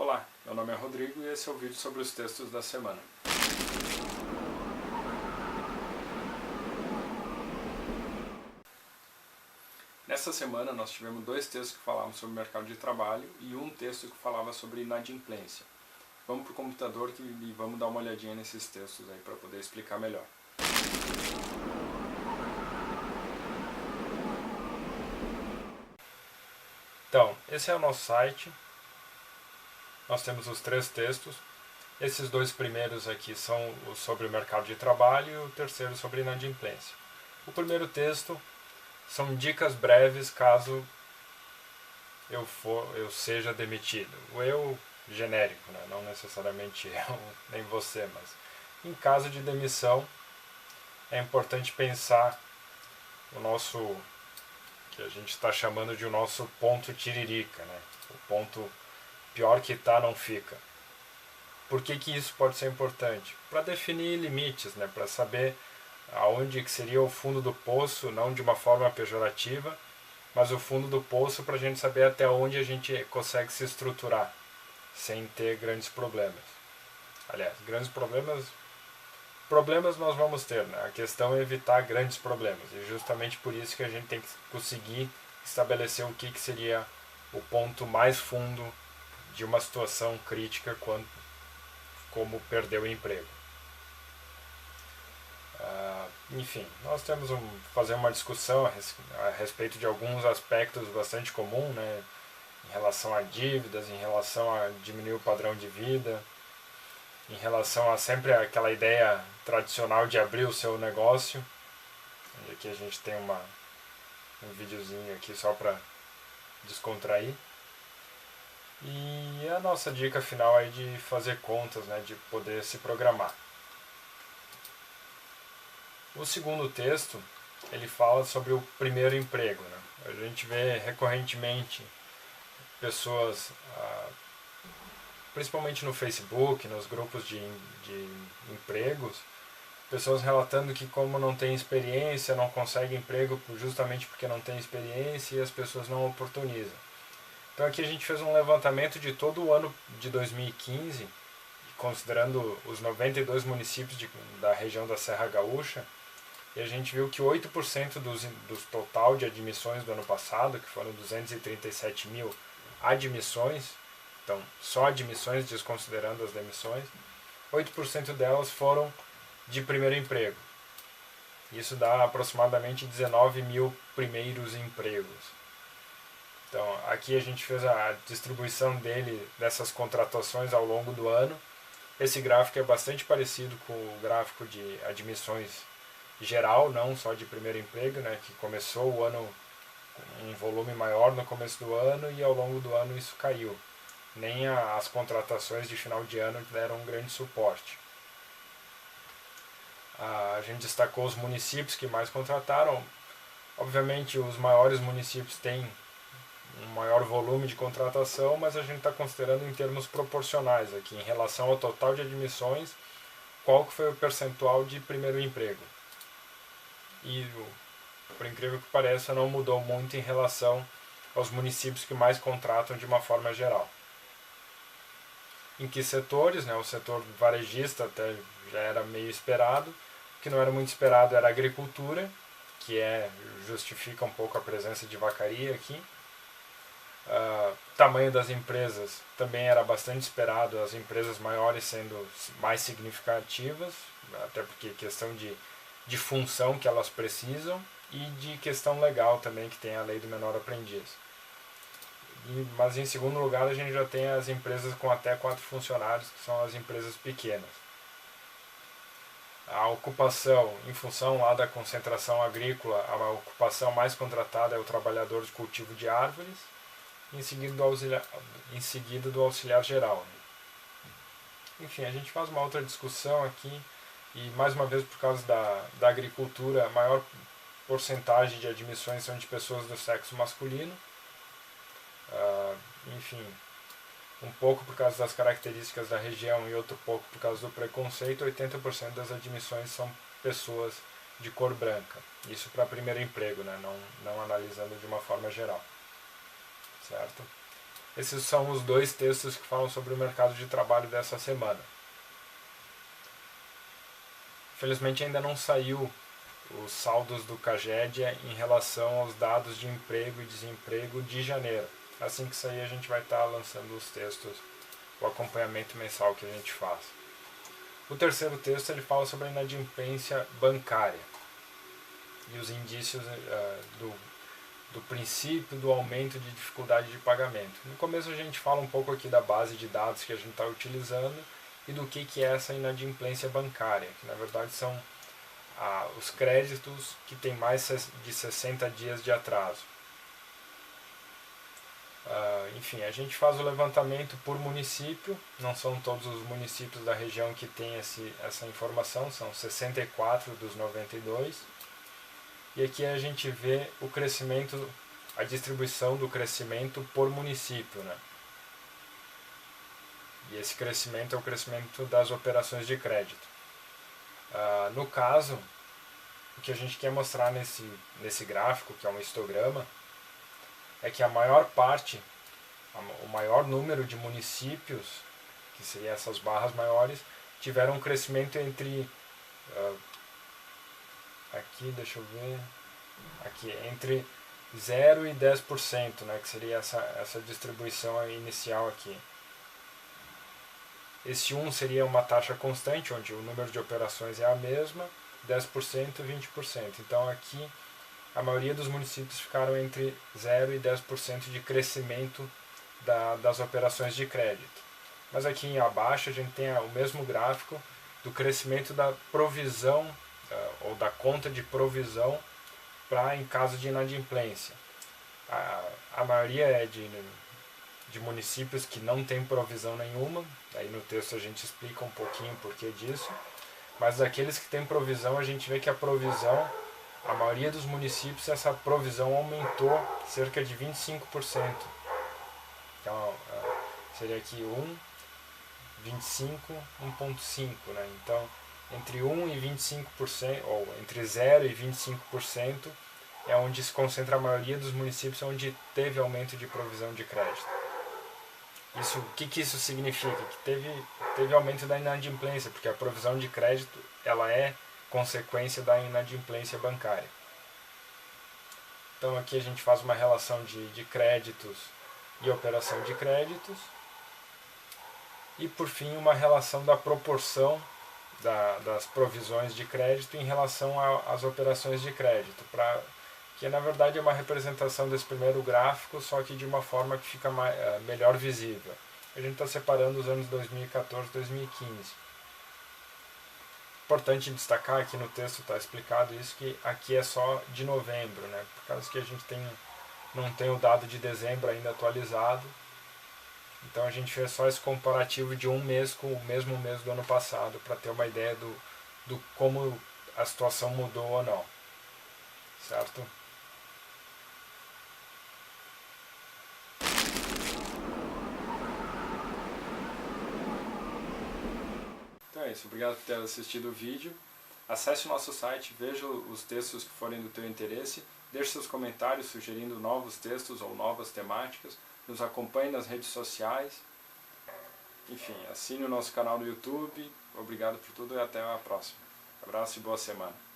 Olá, meu nome é Rodrigo e esse é o vídeo sobre os textos da semana. Nessa semana nós tivemos dois textos que falavam sobre o mercado de trabalho e um texto que falava sobre inadimplência. Vamos para o computador e vamos dar uma olhadinha nesses textos aí para poder explicar melhor. Então, esse é o nosso site. Nós temos os três textos. Esses dois primeiros aqui são sobre o mercado de trabalho e o terceiro sobre inadimplência. O primeiro texto são dicas breves caso eu seja demitido. O eu genérico, né? Não necessariamente eu nem você, mas em caso de demissão é importante pensar o nosso, que a gente está chamando de o nosso ponto tiririca, né? O ponto pior que tá não fica. Por que isso pode ser importante? Para definir limites, né? Para saber aonde que seria o fundo do poço, não de uma forma pejorativa, mas o fundo do poço para a gente saber até onde a gente consegue se estruturar sem ter grandes problemas. Aliás, grandes problemas nós vamos ter, né? A questão é evitar grandes problemas, e justamente por isso que a gente tem que conseguir estabelecer o que seria o ponto mais fundo de uma situação crítica como perder o emprego. Enfim, nós temos fazer uma discussão a respeito de alguns aspectos bastante comuns, né, em relação a dívidas, em relação a diminuir o padrão de vida, em relação a sempre aquela ideia tradicional de abrir o seu negócio. E aqui a gente tem um videozinho aqui só para descontrair. E a nossa dica final é de fazer contas, né, de poder se programar. O segundo texto, ele fala sobre o primeiro emprego, né? A gente vê recorrentemente pessoas, principalmente no Facebook, nos grupos de empregos, pessoas relatando que como não tem experiência, não consegue emprego justamente porque não tem experiência e as pessoas não oportunizam. Então aqui a gente fez um levantamento de todo o ano de 2015, considerando os 92 municípios da região da Serra Gaúcha, e a gente viu que 8% dos total de admissões do ano passado, que foram 237 mil admissões, então só admissões desconsiderando as demissões, 8% delas foram de primeiro emprego. Isso dá aproximadamente 19 mil primeiros empregos. Então aqui a gente fez a distribuição dessas contratações ao longo do ano. Esse gráfico é bastante parecido com o gráfico de admissões geral, não só de primeiro emprego, né, que começou o ano com um volume maior no começo do ano e ao longo do ano isso caiu. Nem as contratações de final de ano deram um grande suporte. A gente destacou os municípios que mais contrataram. Obviamente os maiores municípios têm um maior volume de contratação, mas a gente está considerando em termos proporcionais aqui, em relação ao total de admissões, qual que foi o percentual de primeiro emprego. E, por incrível que pareça, não mudou muito em relação aos municípios que mais contratam de uma forma geral. Em que setores, né, o setor varejista até já era meio esperado, o que não era muito esperado era a agricultura, que justifica um pouco a presença de vacaria aqui. Tamanho das empresas também era bastante esperado, as empresas maiores sendo mais significativas, até porque questão de função que elas precisam e de questão legal também, que tem a lei do menor aprendiz. Mas em segundo lugar a gente já tem as empresas com até 4 funcionários, que são as empresas pequenas. A ocupação, em função lá da concentração agrícola, a ocupação mais contratada é o trabalhador de cultivo de árvores, em seguida do auxiliar geral. Enfim, a gente faz uma outra discussão aqui, e mais uma vez por causa da agricultura, a maior porcentagem de admissões são de pessoas do sexo masculino. Enfim, um pouco por causa das características da região e outro pouco por causa do preconceito, 80% das admissões são pessoas de cor branca. Isso para primeiro emprego, né? Não analisando de uma forma geral. Certo? Esses são os dois textos que falam sobre o mercado de trabalho dessa semana. Felizmente ainda não saiu os saldos do CAGED em relação aos dados de emprego e desemprego de janeiro. Assim que sair, a gente vai estar lançando os textos, o acompanhamento mensal que a gente faz. O terceiro texto ele fala sobre a inadimplência bancária e os indícios do princípio do aumento de dificuldade de pagamento. No começo a gente fala um pouco aqui da base de dados que a gente está utilizando e do que é essa inadimplência bancária, que na verdade são os créditos que têm mais de 60 dias de atraso. Enfim, a gente faz o levantamento por município, não são todos os municípios da região que têm essa informação, são 64 dos 92. E aqui a gente vê o crescimento, a distribuição do crescimento por município, né? E esse crescimento é o crescimento das operações de crédito. No caso, o que a gente quer mostrar nesse gráfico, que é um histograma, é que a maior parte, o maior número de municípios, que seriam essas barras maiores, tiveram um crescimento entre, aqui deixa eu ver, aqui entre 0 e 10%, né, que seria essa distribuição inicial aqui. Esse 1 seria uma taxa constante, onde o número de operações é a mesma, 10% e 20%. Então aqui a maioria dos municípios ficaram entre 0 e 10% de crescimento das operações de crédito. Mas aqui abaixo a gente tem o mesmo gráfico do crescimento da provisão ou da conta de provisão em caso de inadimplência. A maioria é de municípios que não tem provisão nenhuma, aí no texto a gente explica um pouquinho o porquê disso, mas daqueles que têm provisão a gente vê que a maioria dos municípios, essa provisão aumentou cerca de 25%. Então, seria aqui 25, 1,5%. Né? Então, entre 1 e 25%, ou entre 0 e 25%, é onde se concentra a maioria dos municípios onde teve aumento de provisão de crédito. O que isso significa? Que teve aumento da inadimplência, porque a provisão de crédito ela é consequência da inadimplência bancária. Então aqui a gente faz uma relação de créditos e operação de créditos. E por fim uma relação da proporção das provisões de crédito em relação às operações de crédito, que na verdade é uma representação desse primeiro gráfico, só que de uma forma que fica melhor visível. A gente está separando os anos 2014 e 2015. Importante destacar, aqui no texto está explicado isso, que aqui é só de novembro, né? Por causa que a gente não tem o dado de dezembro ainda atualizado. Então a gente fez só esse comparativo de um mês com o mesmo mês do ano passado, para ter uma ideia do como a situação mudou ou não. Certo? Então é isso, obrigado por ter assistido o vídeo. Acesse o nosso site, veja os textos que forem do teu interesse, deixe seus comentários sugerindo novos textos ou novas temáticas, nos acompanhe nas redes sociais, enfim, assine o nosso canal no YouTube. Obrigado por tudo e até a próxima. Abraço e boa semana.